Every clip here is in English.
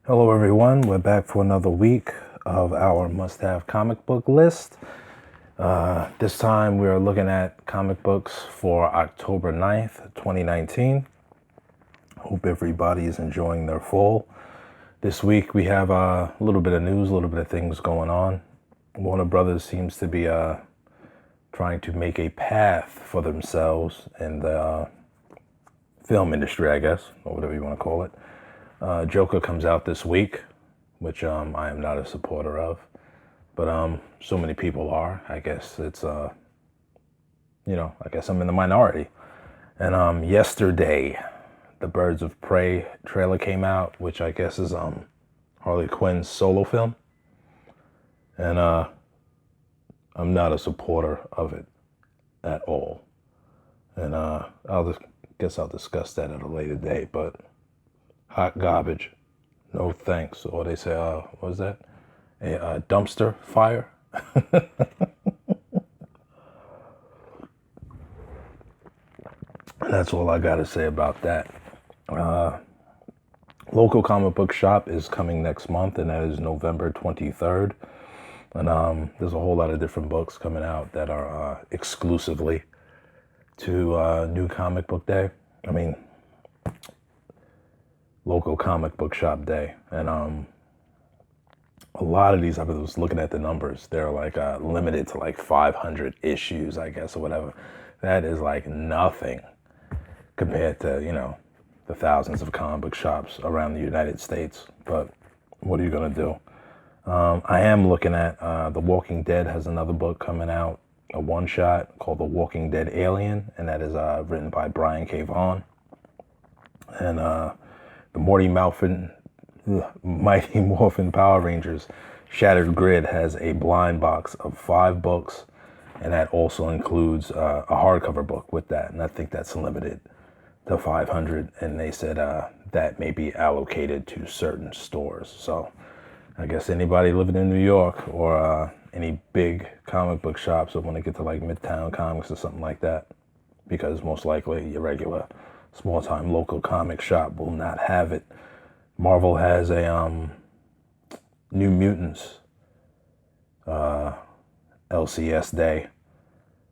Hello, everyone. We're back for another week of our must have comic book list. This time we are looking at comic books for October 9th, 2019. Hope everybody is enjoying their fall. This week we have a little bit of news, a little bit of things going on. Warner Brothers seems to be trying to make a path for themselves in the film industry, I guess, or whatever you want to call it. Joker comes out this week, which I am not a supporter of, but so many people are. I guess it's I guess I'm in the minority. And yesterday, the Birds of Prey trailer came out, which I guess is Harley Quinn's solo film, and I'm not a supporter of it at all. And I'll discuss that at a later date, but. Hot garbage, no thanks. Or they say, what was that? A dumpster fire? And that's all I got to say about that. Local comic book shop is coming next month, and that is November 23rd. And there's a whole lot of different books coming out that are exclusively to New Comic Book Day. I mean, local comic book shop day. And a lot of these, I was looking at the numbers, they're like limited to like 500 issues, I guess, or whatever. That is like nothing compared to, the thousands of comic book shops around the United States. But what are you going to do? I am looking at The Walking Dead has another book coming out, a one-shot called The Walking Dead Alien, and that is written by Brian K. Vaughan. And the Mighty Morphin Power Rangers Shattered Grid has a blind box of 5 books, and that also includes a hardcover book with that. And I think that's limited to 500. And they said that may be allocated to certain stores. So I guess anybody living in New York or any big comic book shops that want to get to like Midtown Comics or something like that, because most likely your regular small-time local comic shop will not have it. Marvel has a New Mutants LCS Day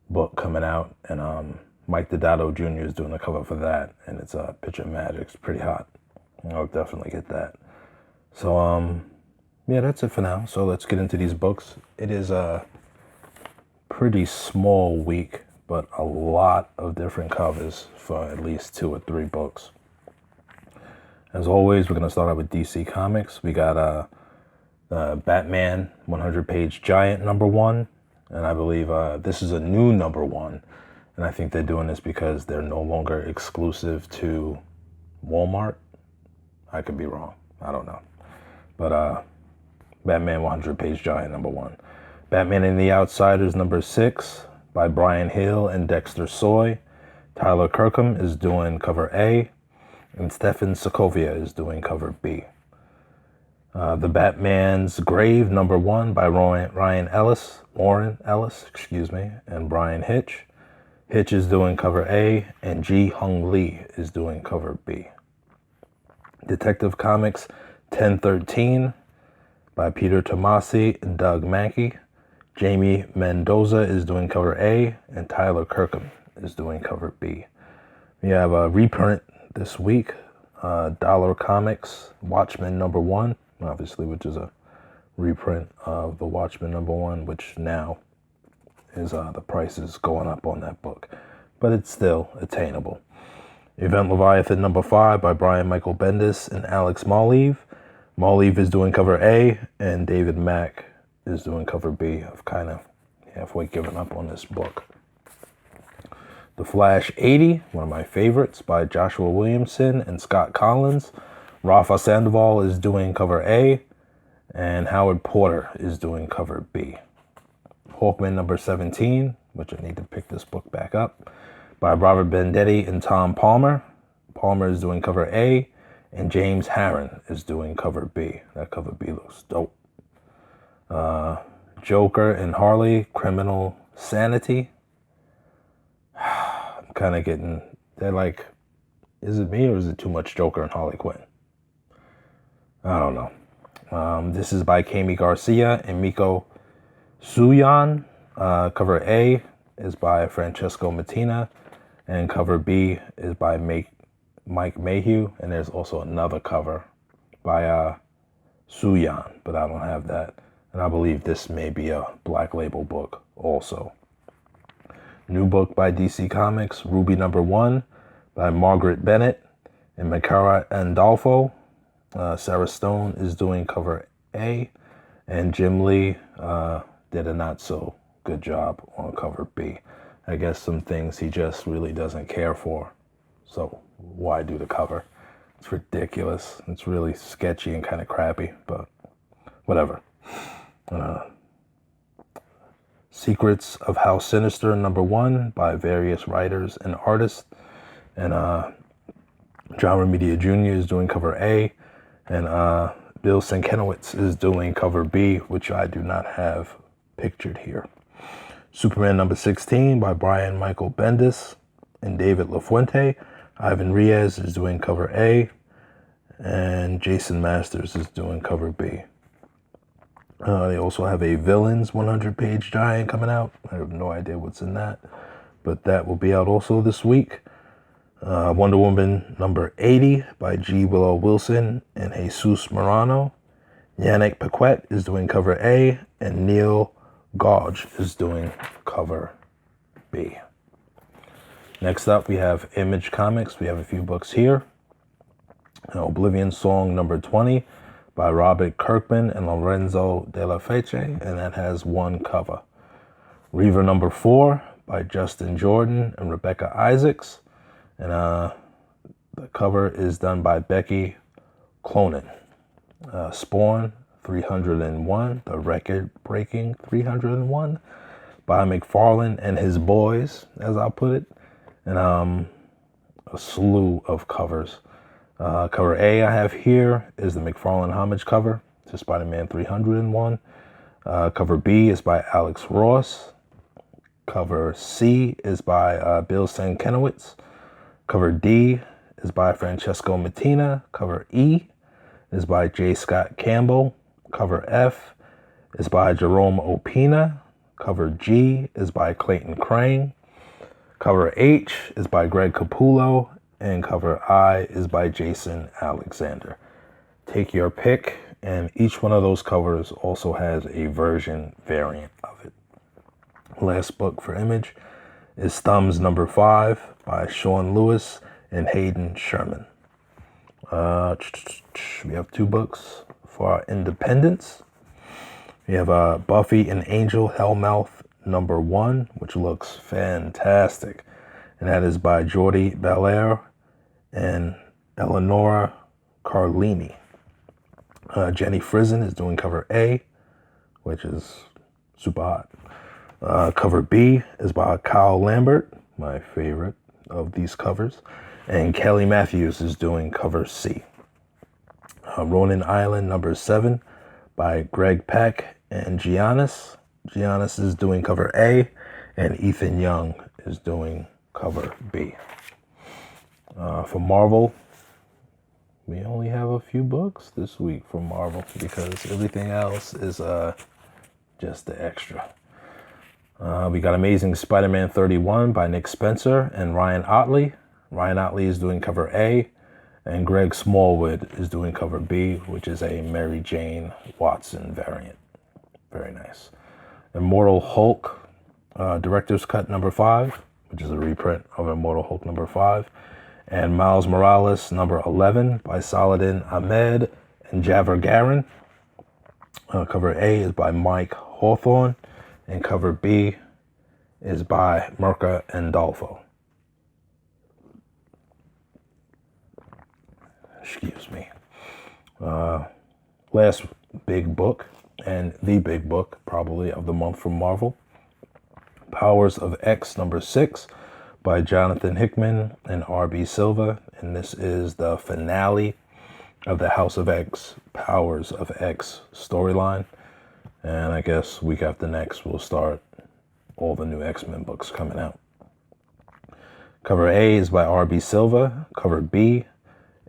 book coming out, and Mike Deodato Jr. is doing the cover for that, and it's a picture of magic. It's pretty hot. I'll definitely get that. So yeah, that's it for now. So let's get into these books. It is a pretty small week, but a lot of different covers for at least 2 or 3 books. As always, we're going to start out with DC Comics. We got Batman 100-page Giant #1, and I believe this is a new #1, and I think they're doing this because they're no longer exclusive to Walmart. I could be wrong. I don't know. But Batman 100-page Giant #1. Batman and the Outsiders #6 by Brian Hill and Dexter Soy. Tyler Kirkham is doing cover A, and Stefan Sokovia is doing cover B. The Batman's Grave #1 by Warren Ellis, and Brian Hitch. Hitch is doing cover A, and Ji Hung Lee is doing cover B. Detective Comics 1013 by Peter Tomasi and Doug Mankey. Jamie Mendoza is doing cover A, and Tyler Kirkham is doing cover B. We have a reprint this week, Dollar Comics Watchmen #1, obviously, which is a reprint of the Watchmen #1, which now is the price is going up on that book, but it's still attainable. Event Leviathan #5 by Brian Michael Bendis and Alex Maleev. Maleev is doing cover A, and David Mack is doing cover B. I've kind of halfway given up on this book. The Flash 80, one of my favorites, by Joshua Williamson and Scott Collins. Rafa Sandoval is doing cover A, and Howard Porter is doing cover B. Hawkman #17, which I need to pick this book back up, by Robert Venditti and Tom Palmer. Palmer is doing cover A, and James Harren is doing cover B. That cover B looks dope. Joker and Harley, Criminal Sanity. I'm kind of they're like, is it me or is it too much Joker and Harley Quinn? I don't know. This is by Kami Garcia and Miko Suyan. Cover A is by Francesco Mattina, and cover B is by Mike Mayhew, and there's also another cover by Suyan, but I don't have that. And I believe this may be a Black Label book also. New book by DC Comics, Ruby #1 by Margaret Bennett and Makara Andolfo. Sarah Stone is doing cover A, and Jim Lee did a not so good job on cover B. I guess some things he just really doesn't care for. So why do the cover? It's ridiculous. It's really sketchy and kind of crappy, but whatever. Secrets of House Sinister #1 by various writers and artists. And John Romita Jr. is doing cover A, and Bill Sienkiewicz is doing cover B, which I do not have pictured here. Superman #16 by Brian Michael Bendis and David LaFuente. Ivan Reyes is doing cover A, and Jason Masters is doing cover B. They also have a Villains 100-page giant coming out. I have no idea what's in that, but that will be out also this week. Wonder Woman #80 by G. Willow Wilson and Jesus Morano. Yannick Paquette is doing cover A, and Neil Gauge is doing cover B. Next up, we have Image Comics. We have a few books here. Oblivion Song #20 by Robert Kirkman and Lorenzo De La Fece, and that has one cover. Reaver #4 by Justin Jordan and Rebecca Isaacs, and the cover is done by Becky Clonan. Spawn 301, the record-breaking 301 by McFarlane and his boys, as I'll put it, and a slew of covers. Cover A I have here is the McFarlane homage cover to Spider-Man 301. Cover B is by Alex Ross. Cover C is by Bill Sienkiewicz. Cover D is by Francesco Mattina. Cover E is by J. Scott Campbell. Cover F is by Jerome Opina. Cover G is by Clayton Crane. Cover H is by Greg Capullo. And cover I is by Jason Alexander. Take your pick, and each one of those covers also has a version variant of it. Last book for Image is Thumbs #5 by Sean Lewis and Hayden Sherman. We have two books for our independents. We have Buffy and Angel Hellmouth #1, which looks fantastic. And that is by Jordi Belair and Eleonora Carlini. Jenny Frison is doing cover A, which is super hot. Cover B is by Kyle Lambert, my favorite of these covers. And Kelly Matthews is doing cover C. Ronin Island #7 by Greg Pak and Giannis. Giannis is doing cover A, and Ethan Young is doing cover B. For Marvel, we only have a few books this week for Marvel because everything else is just the extra. We got Amazing Spider-Man 31 by Nick Spencer and Ryan Ottley. Ryan Ottley is doing cover A, and Greg Smallwood is doing cover B, which is a Mary Jane Watson variant. Very nice. Immortal Hulk, Director's Cut #5, which is a reprint of Immortal Hulk #5. And Miles Morales #11 by Saladin Ahmed and Javor Garin. Cover A is by Mike Hawthorne, and cover B is by Mirka Andolfo. Excuse me. Last big book, and the big book probably of the month from Marvel, Powers of X #6 by Jonathan Hickman and R.B. Silva, and this is the finale of the House of X, Powers of X storyline. And I guess week after next we'll start all the new X-Men books coming out. Cover A is by R.B. Silva. Cover B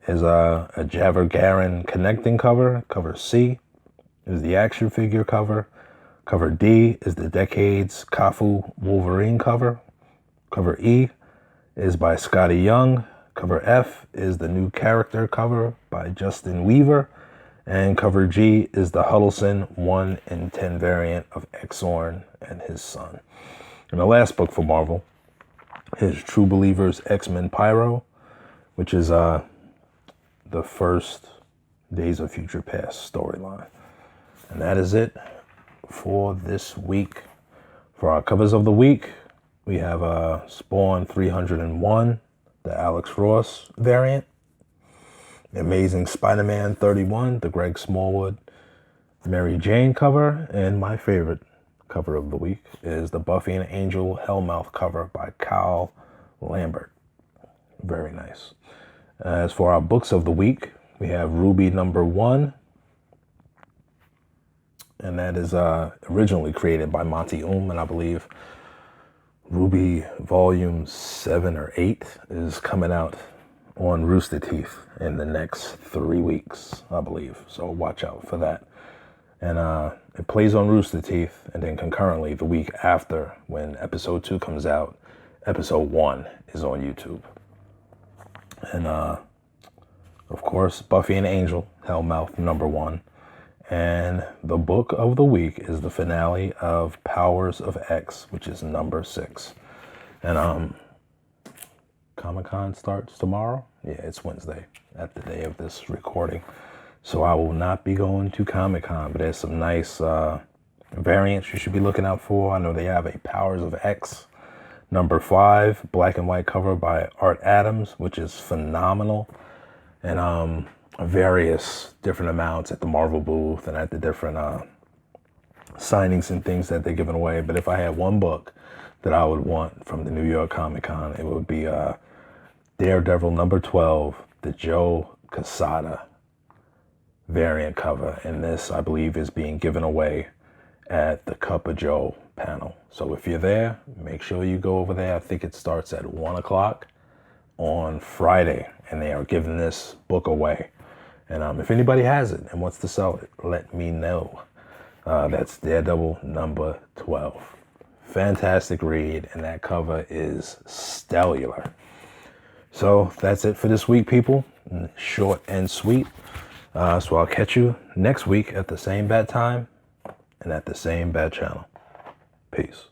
is a Javier Garin connecting cover. Cover C is the action figure cover. Cover D is the Decades Cafu Wolverine cover. Cover E is by Scotty Young. Cover F is the new character cover by Justin Weaver. And cover G is the Huddleston 1 in 10 variant of Exorn and his son. And the last book for Marvel is True Believers X-Men Pyro, which is the first Days of Future Past storyline. And that is it for this week. For our covers of the week, we have Spawn 301, the Alex Ross variant. Amazing Spider-Man 31, the Greg Smallwood Mary Jane cover. And my favorite cover of the week is the Buffy and Angel Hellmouth cover by Kyle Lambert. Very nice. As for our books of the week, we have Ruby #1. And that is originally created by Monty and I believe Ruby Volume 7 or 8 is coming out on Rooster Teeth in the next 3 weeks, I believe. So watch out for that. And it plays on Rooster Teeth, and then concurrently the week after, when episode 2 comes out, episode 1 is on YouTube. And of course, Buffy and Angel, Hellmouth #1. And the book of the week is the finale of Powers of X, which is #6. And Comic-Con starts tomorrow. Yeah, it's Wednesday at the day of this recording. So I will not be going to Comic-Con, but there's some nice variants you should be looking out for. I know they have a Powers of X #5 black and white cover by Art Adams, which is phenomenal. And various different amounts at the Marvel booth and at the different signings and things that they're giving away. But if I had one book that I would want from the New York Comic Con, it would be Daredevil #12, the Joe Quesada variant cover. And this, I believe, is being given away at the Cup of Joe panel. So if you're there, make sure you go over there. I think it starts at 1 o'clock on Friday, and they are giving this book away. And if anybody has it and wants to sell it, let me know. That's Daredevil #12. Fantastic read, and that cover is stellar. So that's it for this week, people. Short and sweet. So I'll catch you next week at the same bad time and at the same bad channel. Peace.